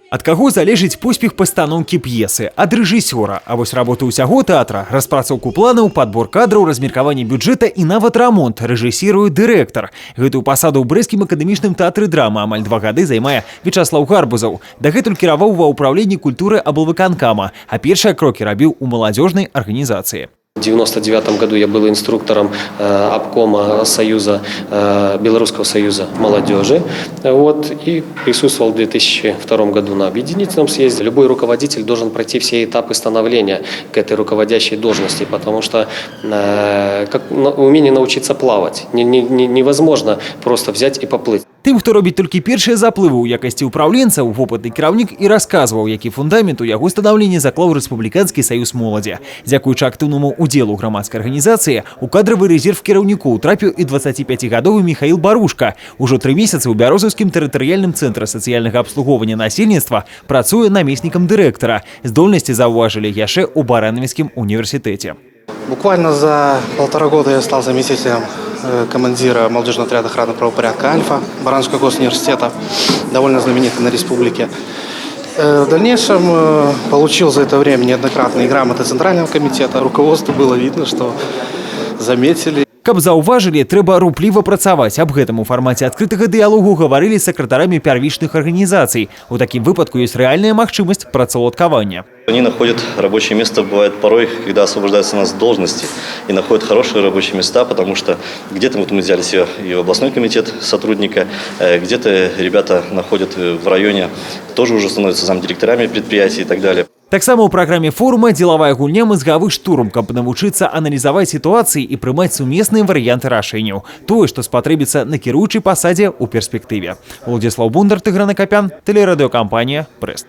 Ад каго залежыць поспех пастаноўкі п'есы? Ад рэжысёра. А вось работу ўсяго тэатра, распрацоўку планаў, падбор кадраў, размеркаванне бюджэта і нават рамонт рэжысіруе дырэктар. Гэтую пасаду ў брэсцкім акадэмічным тэатры драмы амаль 2 гады займае Вячаслаў Гарбузаў. Дагэтуль кіраваў ва ўпраўленні культуры аблвыканкама, а першыя крокі рабіў у маладзёжнай арганізацыі. В 1999 году я был инструктором обкома Союза, Белорусского союза молодежи. И присутствовал в 2002 году на объединительном съезде. Любой руководитель должен пройти все этапы становления к этой руководящей должности, потому что умение научиться плавать невозможно просто взять и поплыть. Тым, хто робіць толькі першыя заплывы ў якасці ўпраўленца, вопытны кіраўнік і расказваў, які фундамент у яго станаўлення заклаў Рэспубліканскі саюз моладзі. Дзякуючы актыўнаму удзелу грамадскай арганізацыі, у кадравы рэзерв кіраўнікоў трапіў і 25-гадовы Михаил Барушка. Ужо 3 месяцы ў Бярозаўскім тэрытарыяльным цэнтры сацыяльнага абслугоўвання насельніцтва працуе намеснікам дырэктара. Здольнасці заўважылі яшчэ ў Баранавіцкім універсітэце. Буквально за 1,5 года я стал заместителем командира молодежного отряда охраны правопорядка «Альфа» Баранского госуниверситета, довольно знаменитый на республике. В дальнейшем получил за это время неоднократные грамоты Центрального комитета. Руководству было видно, что заметили. Каб заўважылі, трэба рупліва працаваць. Аб гэтым у фармаце адкрытага дыялогу гаварылі з сакратарамі первичных арганізацый. У такім выпадку есть реальная махчимость працаўладкавання. Они находят рабочее место, бывает порой, когда освобождаются у нас должности, и находят хорошие рабочие места, потому что где-то вот мы взяли себе и в областной комитет сотрудника, где-то ребята находят в районе, тоже уже становятся замдиректорами предприятий и так далее. Таксама ў праграме форума дзелавая гульня мазгавы штурм, каб навучыцца аналізаваць сітуацыі і прымаць сумесныя варыянты рашэнняў. Тое, што спатрэбіцца на кіруючай пасадзе ў перспектыве. Владзіслаў Бондар, Тыгран Акапян, тэлерадыёкампанія «Брэст».